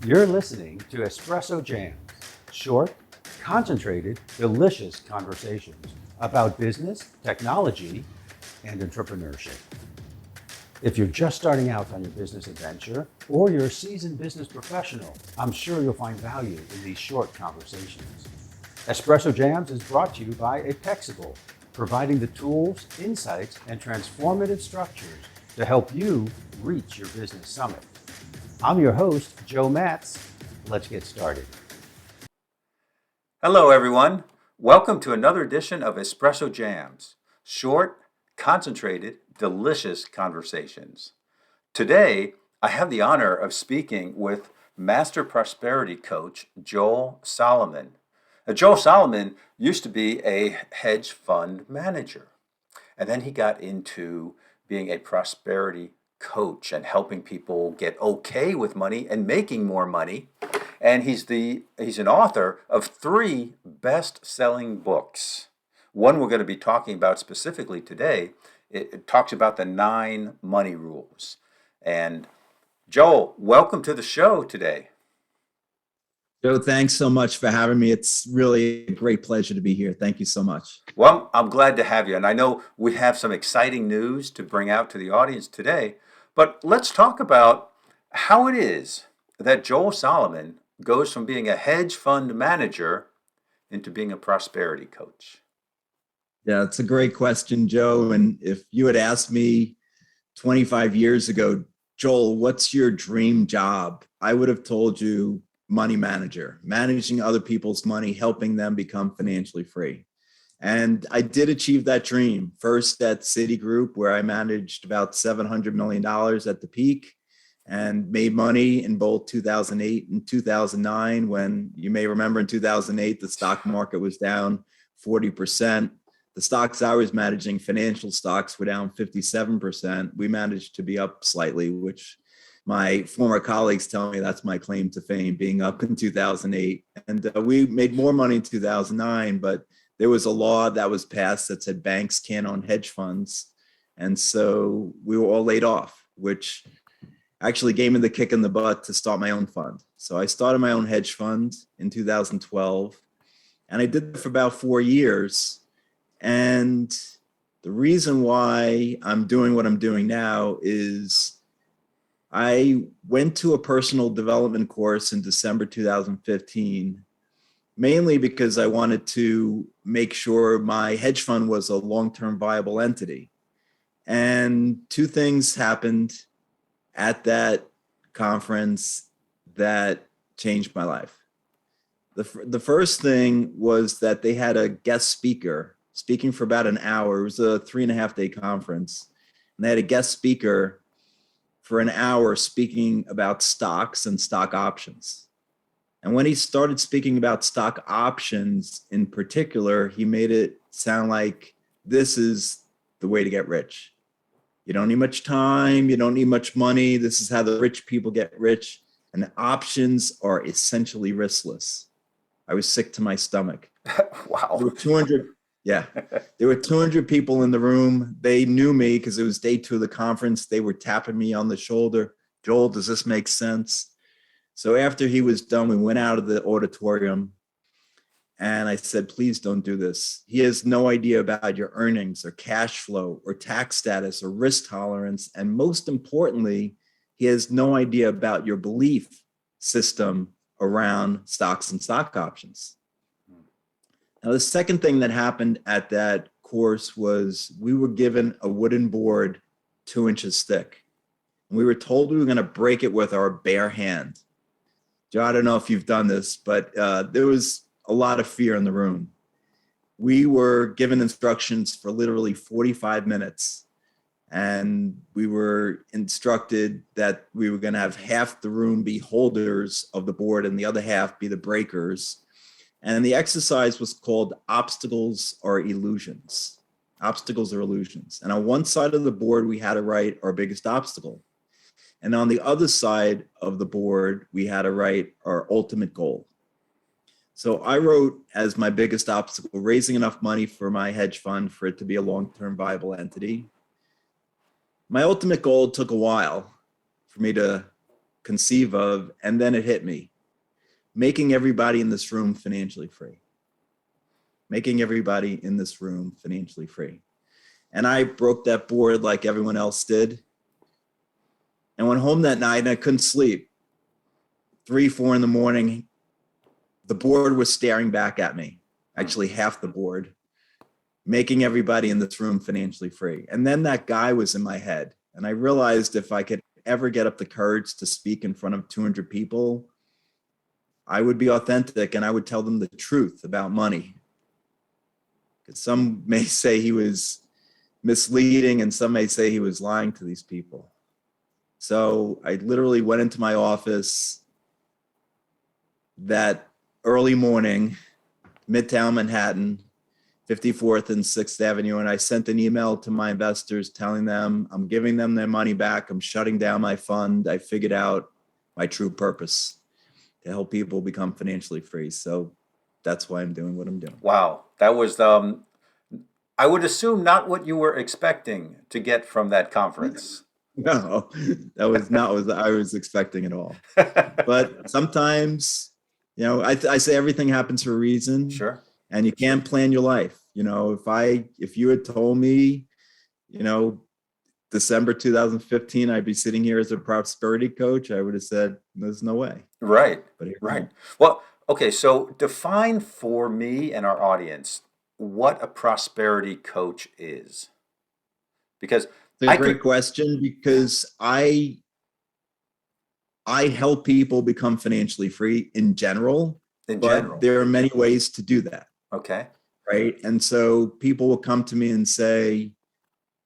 You're listening to Espresso Jams, short, concentrated, delicious conversations about business, technology, and entrepreneurship. If you're just starting out on your business adventure or you're a seasoned business professional, I'm sure you'll find value in these short conversations. Espresso Jams is brought to you by Apexible, providing the tools, insights, and transformative structures to help you reach your business summit. I'm your host, Joe Matz. Let's get started. Hello, everyone. Welcome to another edition of Espresso Jams, short, concentrated, delicious conversations. Today, I have the honor of speaking with Master Prosperity Coach Joel Salomon. Joel Salomon used to be a hedge fund manager, and then he got into being a prosperity coach and helping people get okay with money and making more money. And he's an author of 3 best-selling books. One we're going to be talking about specifically today. It talks about the 9 money rules. And Joel, welcome to the show today. Joe, thanks so much for having me. It's really a great pleasure to be here. Thank you so much. Well, I'm glad to have you. And I know we have some exciting news to bring out to the audience today. But let's talk about how it is that Joel Salomon goes from being a hedge fund manager into being a prosperity coach. Yeah, it's a great question, Joe. And if you had asked me 25 years ago, Joel, what's your dream job? I would have told you money manager, managing other people's money, helping them become financially free. And I did achieve that dream. First at Citigroup, where I managed about $700 million at the peak and made money in both 2008 and 2009, when you may remember in 2008, the stock market was down 40%. The stocks I was managing, financial stocks, were down 57%. We managed to be up slightly, which my former colleagues tell me that's my claim to fame, being up in 2008. And we made more money in 2009, but there was a law that was passed that said banks can't own hedge funds. And so we were all laid off, which actually gave me the kick in the butt to start my own fund. So I started my own hedge fund in 2012, and I did it for about 4 years. And the reason why I'm doing what I'm doing now is I went to a personal development course in December 2015, mainly because I wanted to make sure my hedge fund was a long-term viable entity. And 2 things happened at that conference that changed my life. The first thing was that they had a guest speaker speaking for about an hour. It was a 3.5-day conference. And they had a guest speaker for an hour speaking about stocks and stock options. And when he started speaking about stock options in particular, he made it sound like this is the way to get rich. You don't need much time. You don't need much money. This is how the rich people get rich. And the options are essentially riskless. I was sick to my stomach. Wow. There were 200. Yeah. There were 200 people in the room. They knew me because it was day 2 of the conference. They were tapping me on the shoulder. Joel, does this make sense? So after he was done, we went out of the auditorium and I said, please don't do this. He has no idea about your earnings or cash flow or tax status or risk tolerance. And most importantly, he has no idea about your belief system around stocks and stock options. Now, the second thing that happened at that course was we were given a wooden board 2 inches thick. And we were told we were going to break it with our bare hand. Joe, I don't know if you've done this, but there was a lot of fear in the room. We were given instructions for literally 45 minutes, and we were instructed that we were going to have half the room be holders of the board and the other half be the breakers. And the exercise was called Obstacles or Illusions. Obstacles or illusions. And on one side of the board, we had to write our biggest obstacle. And on the other side of the board, we had to write our ultimate goal. So I wrote as my biggest obstacle, raising enough money for my hedge fund for it to be a long-term viable entity. My ultimate goal took a while for me to conceive of. And then it hit me. Making everybody in this room financially free. Making everybody in this room financially free. And I broke that board like everyone else did. And went home that night and I couldn't sleep. 3, 4 in the morning, the board was staring back at me. Actually, half the board. Making everybody in this room financially free. And then that guy was in my head. And I realized if I could ever get up the courage to speak in front of 200 people, I would be authentic and I would tell them the truth about money. Because some may say he was misleading and some may say he was lying to these people. So I literally went into my office that early morning, Midtown Manhattan, 54th and 6th Avenue, and I sent an email to my investors telling them I'm giving them their money back. I'm shutting down my fund. I figured out my true purpose to help people become financially free. So that's why I'm doing what I'm doing. Wow. That was, I would assume, not what you were expecting to get from that conference. No, that was not what I was expecting at all. But sometimes, I say everything happens for a reason. Sure. And you can't plan your life. If you had told me, December 2015, I'd be sitting here as a prosperity coach, I would have said, there's no way. Right. But Right. Well, okay. So define for me and our audience what a prosperity coach is. Because it's a great question, because I help people become financially free in general. But there are many ways to do that. Okay. Right. And so people will come to me and say,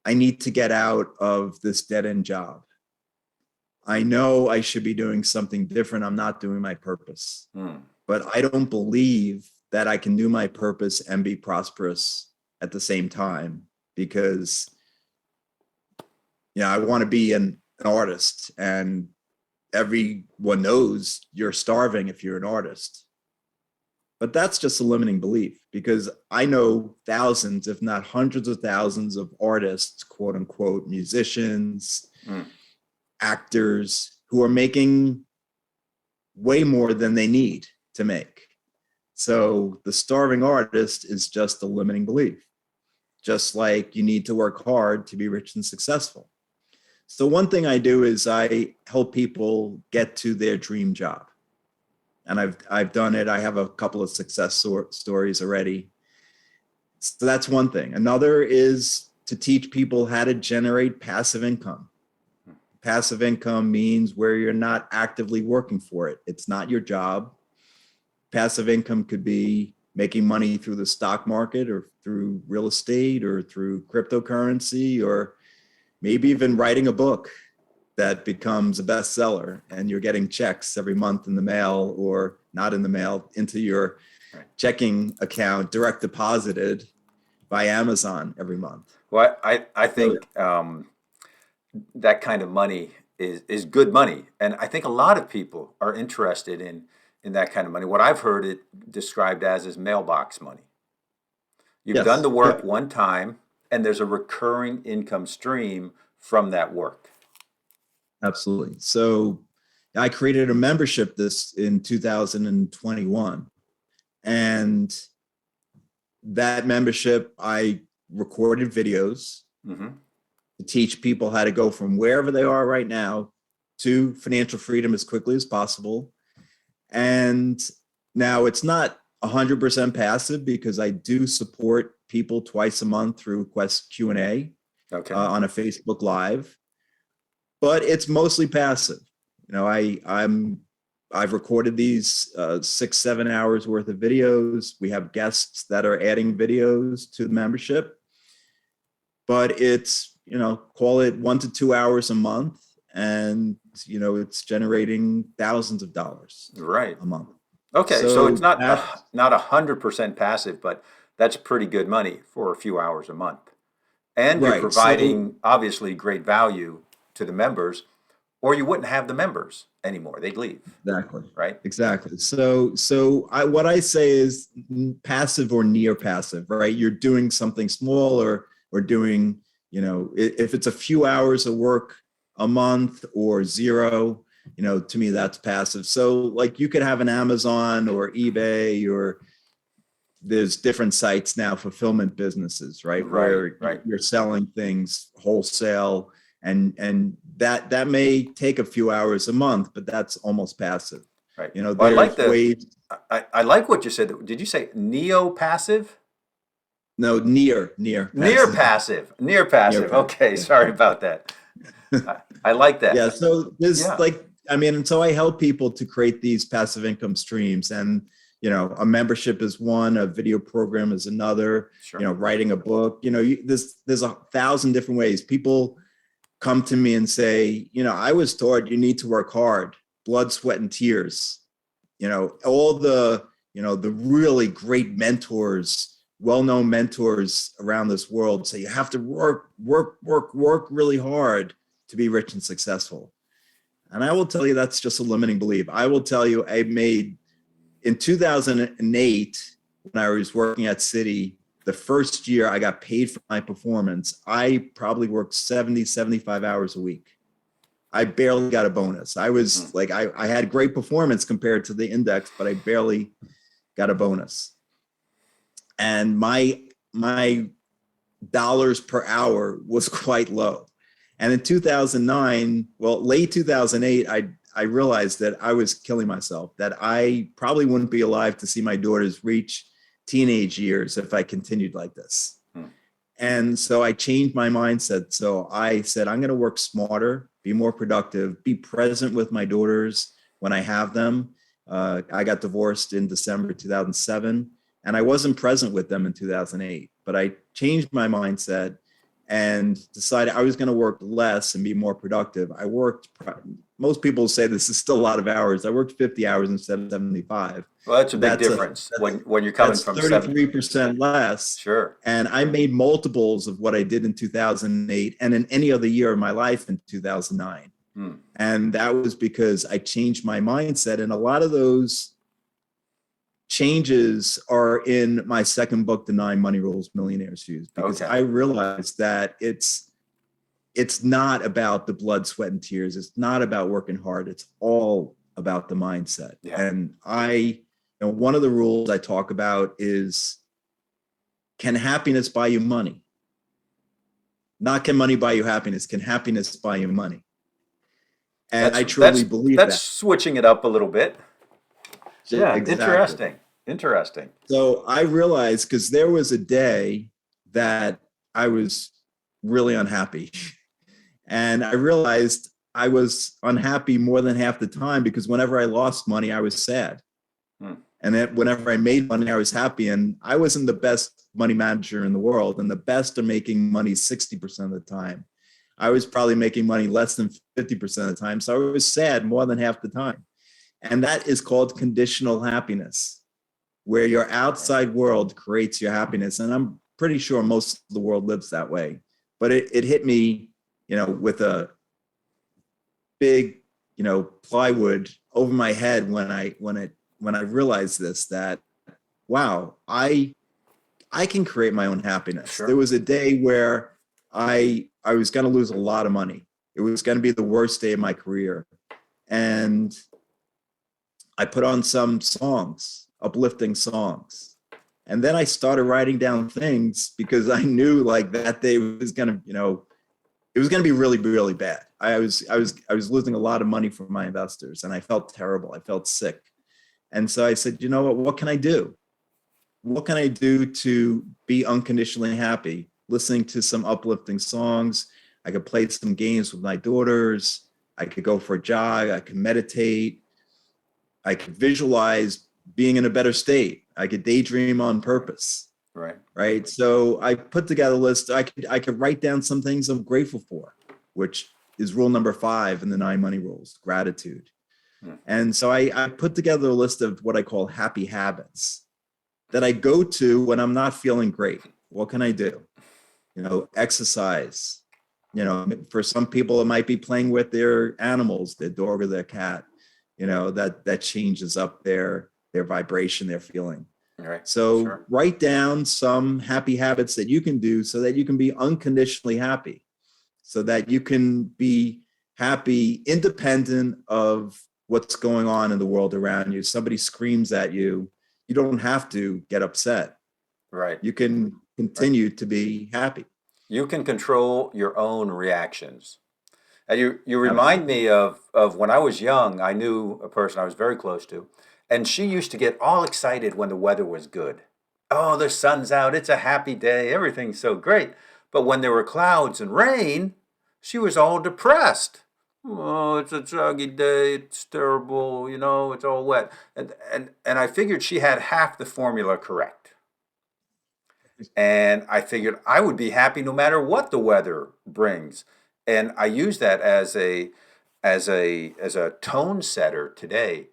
I need to get out of this dead end job. I know I should be doing something different. I'm not doing my purpose. But I don't believe that I can do my purpose and be prosperous at the same time, because I want to be an artist, and everyone knows you're starving if you're an artist. But that's just a limiting belief, because I know thousands, if not hundreds of thousands of artists, quote unquote, musicians, actors, who are making way more than they need to make. So the starving artist is just a limiting belief, just like you need to work hard to be rich and successful. So one thing I do is I help people get to their dream job. And I've done it. I have a couple of success stories already. So that's one thing. Another is to teach people how to generate passive income. Passive income means where you're not actively working for it. It's not your job. Passive income could be making money through the stock market or through real estate or through cryptocurrency, or maybe even writing a book that becomes a bestseller and you're getting checks every month in the mail, or not in the mail, into your checking account, direct deposited by Amazon every month. Well, I think that kind of money is good money. And I think a lot of people are interested in that kind of money. What I've heard it described as is mailbox money. You've done the work one time, and there's a recurring income stream from that work. Absolutely. So I created a membership in 2021. And that membership, I recorded videos to teach people how to go from wherever they are right now to financial freedom as quickly as possible. And now it's not 100% passive, because I do support people twice a month through Quest Q&A on a Facebook Live. But it's mostly passive. I've recorded these 6-7 hours worth of videos. We have guests that are adding videos to the membership, but it's, call it 1 to 2 hours a month. And, it's generating thousands of dollars a month. Okay. So it's not 100% passive, but that's pretty good money for a few hours a month. And you're providing obviously great value to the members, or you wouldn't have the members anymore. They'd leave. Exactly. Right. Exactly. So what I say is passive or near passive, right? You're doing something small or doing, if it's a few hours of work a month or zero, To me, that's passive. So like you could have an Amazon or eBay, or there's different sites now, fulfillment businesses, right? Where Right. you're selling things wholesale, and that may take a few hours a month, but that's almost passive. Right. Well, There's ways. I like what you said. Did you say neo-passive? No, near passive. Near Near passive. passive. Okay, sorry about that. I like that. Yeah. So there's Yeah, like, and so I help people to create these passive income streams. And, a membership is one, a video program is another, sure. writing a book, there's 1,000 different ways. People come to me and say, I was taught you need to work hard, blood, sweat, and tears. All the really great mentors, well-known mentors around this world say you have to work really hard to be rich and successful. And I will tell you that's just a limiting belief. I will tell you I made, in 2008, when I was working at Citi, the first year I got paid for my performance, I probably worked 70, 75 hours a week. I barely got a bonus. I was like, I had great performance compared to the index, but I barely got a bonus. And my dollars per hour was quite low. And in 2009, late 2008, I realized that I was killing myself, that I probably wouldn't be alive to see my daughters reach teenage years if I continued like this. And so I changed my mindset. So I said, I'm going to work smarter, be more productive, be present with my daughters when I have them. I got divorced in December 2007, and I wasn't present with them in 2008. But I changed my mindset and decided I was going to work less and be more productive. I worked, most people say this is still a lot of hours. I worked 50 hours instead of 75. Well, that's a big difference when you're coming from 33% less. Sure. And I made multiples of what I did in 2008 and in any other year of my life in 2009. And that was because I changed my mindset. And a lot of those changes are in my second book, The 9 Money Rules Millionaires Use, because I realized that it's not about the blood, sweat, and tears. It's not about working hard. It's all about the mindset. Yeah. And one of the rules I talk about is, can happiness buy you money? Not can money buy you happiness. Can happiness buy you money? And I truly believe that. That's switching it up a little bit. Yeah, exactly. Interesting. So I realized, because there was a day that I was really unhappy. And I realized I was unhappy more than half the time, because whenever I lost money, I was sad. And then whenever I made money, I was happy. And I wasn't the best money manager in the world. And the best are making money 60% of the time. I was probably making money less than 50% of the time. So I was sad more than half the time. And that is called conditional happiness, where your outside world creates your happiness. And I'm pretty sure most of the world lives that way. But it hit me, with a big, plywood over my head when I realized this, that, wow, I can create my own happiness. Sure. There was a day where I was going to lose a lot of money. It was going to be the worst day of my career. And I put on some songs, uplifting songs. And then I started writing down things, because I knew like that day was going to, it was going to be really, really bad. I was losing a lot of money from my investors, and I felt terrible. I felt sick. And so I said, what can I do? What can I do to be unconditionally happy? Listening to some uplifting songs. I could play some games with my daughters. I could go for a jog. I could meditate. I could visualize being in a better state. I could daydream on purpose. Right. So I put together a list. I could write down some things I'm grateful for, which is rule number 5 in the 9 money rules, gratitude. And so I put together a list of what I call happy habits that I go to when I'm not feeling great. What can I do? Exercise. For some people, it might be playing with their animals, their dog or their cat. That changes up their vibration, their feeling. Right. So write down some happy habits that you can do so that you can be unconditionally happy, so that you can happy independent of what's going on in the world around you. Somebody screams at you, you don't have to get upset. Right. You can continue to be happy. You can control your own reactions. And you remind Absolutely. me of when I was young, I knew a person I was very close to, and she used to get all excited when the weather was good. Oh, the sun's out, it's a happy day, everything's so great. But when there were clouds and rain, she was all depressed. Oh, it's a soggy day, it's terrible, it's all wet. And I figured she had half the formula correct. And I figured I would be happy no matter what the weather brings. And I use that as a tone setter today.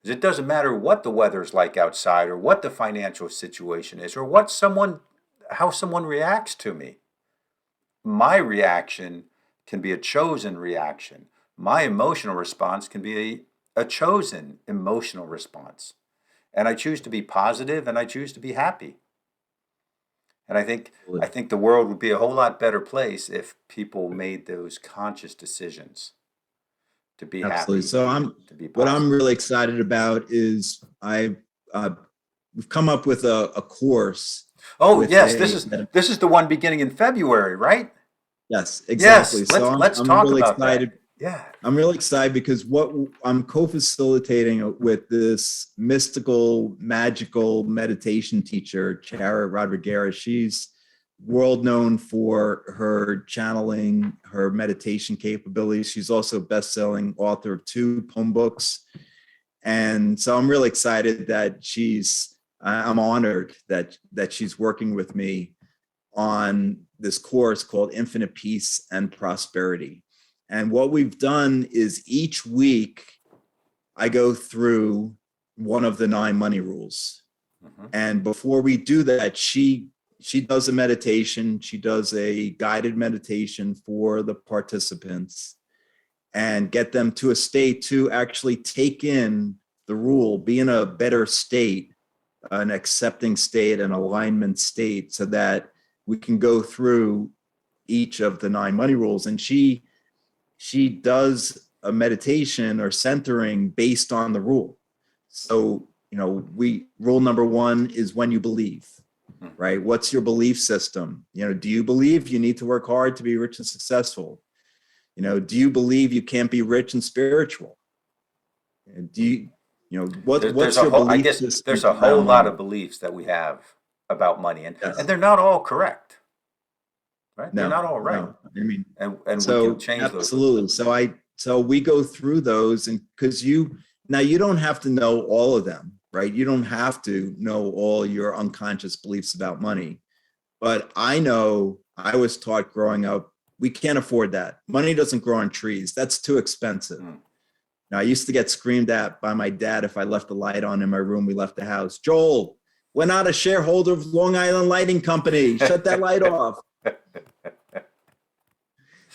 'Cause it doesn't matter what the weather's like outside or what the financial situation is or how someone reacts to me. My reaction can be a chosen reaction. My emotional response can be a chosen emotional response. And I choose to be positive and I choose to be happy. And I think the world would be a whole lot better place if people made those conscious decisions to be Absolutely. happy, So to be what I'm positive. really excited about is uh, we've come up with a course Oh with yes, this is the one beginning in February, right? yes, Yes, exactly. So let's I'm talk really about that. excited. Yeah. I'm really excited because what I'm co-facilitating with this mystical, magical meditation teacher, Chara Rodriguez. She's world known for her channeling, her meditation capabilities. She's also a best-selling author of 2 poem books. And so I'm really excited that I'm honored that she's working with me on this course called Infinite Peace and Prosperity. And what we've done is each week I go through one of the 9 money rules. Hmm. And before we do that, she does a meditation, she does a guided meditation for the participants and get them to a state to actually take in the rule, be in a better state, an accepting state, an alignment state, so that we can go through each of the 9 money rules. And she does a meditation or centering based on the rule. So, we rule number 1 is when you believe, right? What's your belief system? Do you believe you need to work hard to be rich and successful? Do you believe you can't be rich and spiritual? Do you, There's what's a your whole, I belief guess there's system a whole around lot money? of beliefs that we have about money, and Yes. they're not all correct, right? They're No, not all right, no. I mean, and we can so change those. absolutely. So we go through those, and because you don't have to know all of them, right? You don't have to know all your unconscious beliefs about money. But I know I was taught growing up, we can't afford that. Money doesn't grow on trees. That's too expensive. Mm. Now, I used to get screamed at by my dad if I left the light on in my room. We left the house. Joel, we're not a shareholder of Long Island Lighting Company. Shut that light off.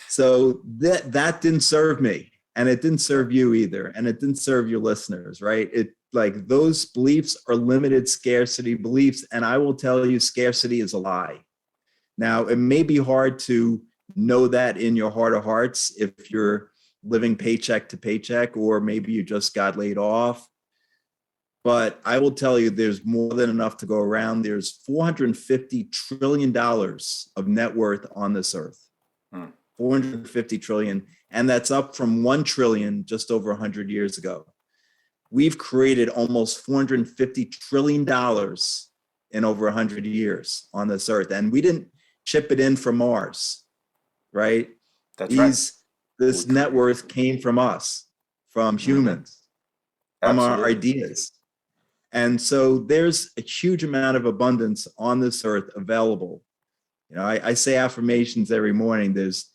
So that didn't serve me, and it didn't serve you either, and it didn't serve your listeners, right? It like those beliefs are limited scarcity beliefs, and I will tell you, scarcity is a lie. Now, it may be hard to know that in your heart of hearts if you're living paycheck to paycheck, or maybe you just got laid off. But I will tell you, there's more than enough to go around. There's $450 trillion of net worth on this earth. Mm. 450 trillion. And that's up from 1 trillion just over 100 years ago. We've created almost $450 trillion in over 100 years on this earth. And we didn't chip it in from Mars, right? That's right. This net worth came from us, from Hmm. humans, from our Absolutely. ideas. And so there's a huge amount of abundance on this earth available. I say affirmations every morning. There's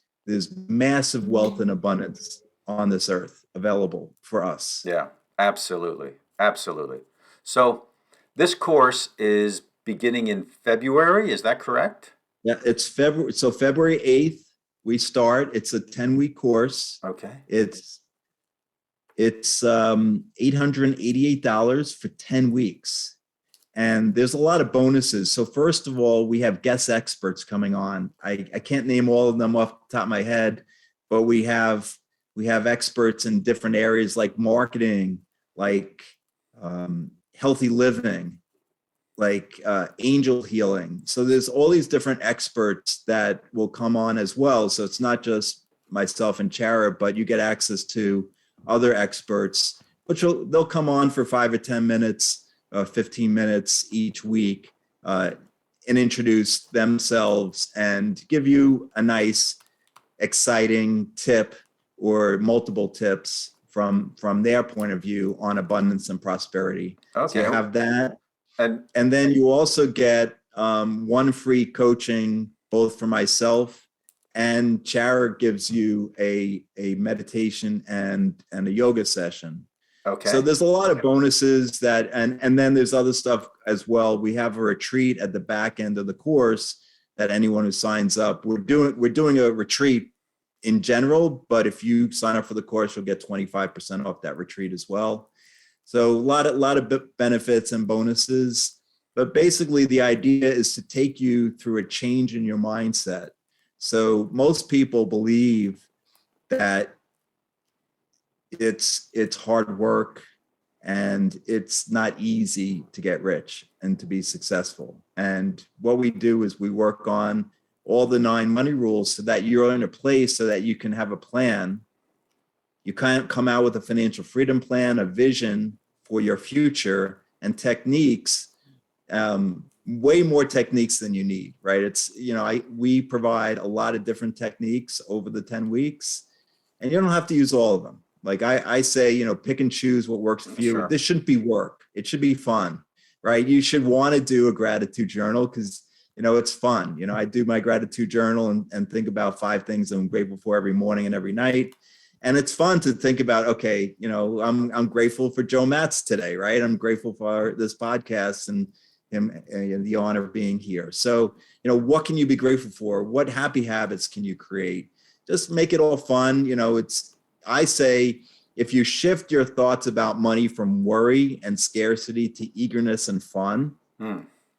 massive wealth and abundance on this earth available for us. Yeah, absolutely. Absolutely. So this course is beginning in February, is that correct? Yeah, it's February. So February 8th, we start. It's a 10-week course. Okay. It's $888 for 10 weeks. And there's a lot of bonuses. So first of all, we have guest experts coming on. I can't name all of them off the top of my head, but we have We have experts in different areas like marketing, like healthy living, like angel healing. So there's all these different experts that will come on as well. So it's not just myself and Chara, but you get access to other experts, which they'll come on for 5 or 10 minutes, 15 minutes each week, and introduce themselves and give you a nice, exciting tip or multiple tips from their point of view on abundance and prosperity. Okay. So you have that. And then you also get one free coaching, both for myself, and Chara gives you a meditation and a yoga session. okay. So there's a lot of bonuses that, and then there's other stuff as well. We have a retreat at the back end of the course that anyone who signs up, we're doing a retreat in general, but if you sign up for the course, you'll get 25% off that retreat as well. So a lot of benefits and bonuses, but basically the idea is to take you through a change in your mindset. So most people believe that it's hard work and it's not easy to get rich and to be successful. And what we do is we work on all the 9 money rules so that you're in a place so that you can have a plan. You can't come out with a financial freedom plan, a vision for your future, and techniques, way more techniques than you need, right? It's, we provide a lot of different techniques over the 10 weeks, and you don't have to use all of them. Like I say, pick and choose what works for you. Sure. This shouldn't be work. It should be fun, right? You should want to do a gratitude journal because, it's fun. I do my gratitude journal and think about 5 things I'm grateful for every morning and every night. And it's fun to think about, okay, I'm grateful for Joe Matz today, right? I'm grateful for this podcast and him and the honor of being here. So, what can you be grateful for? What happy habits can you create? Just make it all fun. I say, if you shift your thoughts about money from worry and scarcity to eagerness and fun,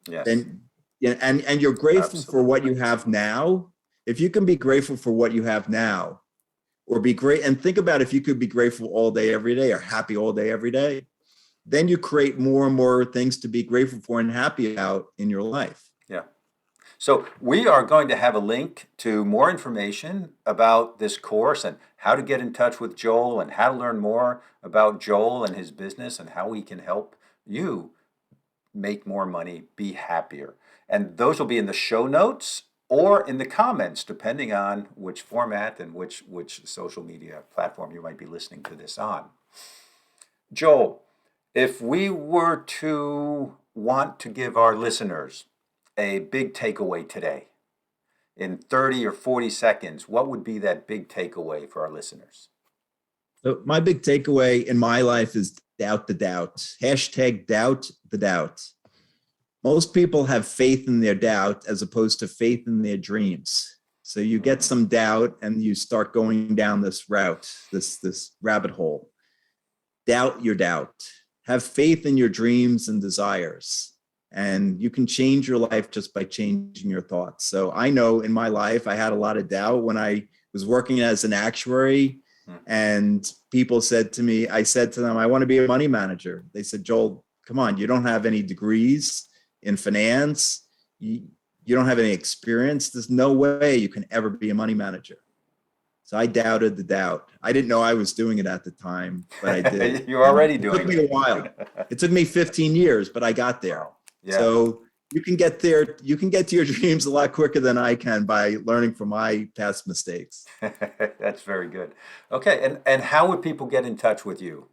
yes. then, and you're grateful for what you have now. If you can be grateful for what you have now, or be great, and think about if you could be grateful all day, every day, or happy all day, every day, then you create more and more things to be grateful for and happy about in your life. Yeah. So we are going to have a link to more information about this course and how to get in touch with Joel and how to learn more about Joel and his business and how he can help you make more money, be happier. And those will be in the show notes or in the comments, depending on which format and which social media platform you might be listening to this on. Joel, if we were to want to give our listeners a big takeaway today, in 30 or 40 seconds, what would be that big takeaway for our listeners? So my big takeaway in my life is doubt the doubt. Hashtag doubt the doubt. Most people have faith in their doubt as opposed to faith in their dreams. So you get some doubt and you start going down this route, this rabbit hole. Doubt your doubt. Have faith in your dreams and desires. And you can change your life just by changing your thoughts. So I know in my life, I had a lot of doubt when I was working as an actuary, and people said to me, I said to them, I want to be a money manager. They said, Joel, come on, you don't have any degrees in finance. You don't have any experience. There's no way you can ever be a money manager. So I doubted the doubt. I didn't know I was doing it at the time, but I did. You're already doing it. It took me a while. It took me 15 years, but I got there. Wow. Yeah. So you can get there. You can get to your dreams a lot quicker than I can by learning from my past mistakes. That's very good. Okay. And how would people get in touch with you?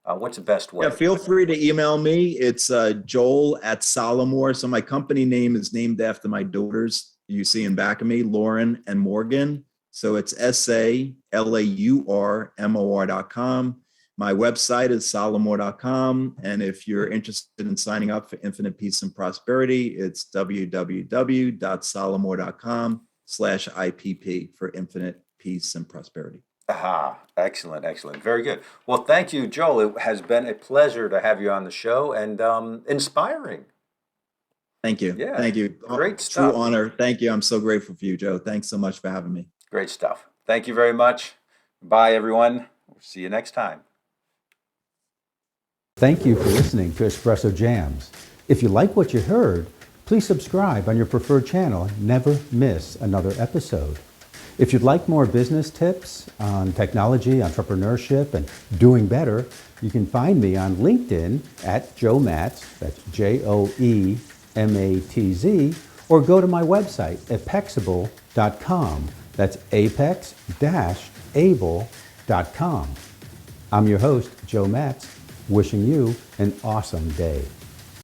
What's the best way? Yeah, feel free to email me. It's Joel at Salomon. So my company name is named after my daughters. You see in back of me, Lauren and Morgan. So it's SALAURMOR.com. My website is salomon.com. And if you're interested in signing up for Infinite Peace and Prosperity, it's www.salomon.com/IPP for Infinite Peace and Prosperity. Aha, excellent, excellent. Very good. Well, thank you, Joel. It has been a pleasure to have you on the show and inspiring. Thank you. Yeah, thank you. great stuff. True honor. Thank you. I'm so grateful for you, Joe. Thanks so much for having me. Great stuff. Thank you very much. Bye, everyone. We'll see you next time. Thank you for listening to Espresso Jams. If you like what you heard, please subscribe on your preferred channel and never miss another episode. If you'd like more business tips on technology, entrepreneurship, and doing better, you can find me on LinkedIn at Joe Matz, that's Joematz, or go to my website, apexable.com, that's apex-able.com. I'm your host, Joe Matz, wishing you an awesome day.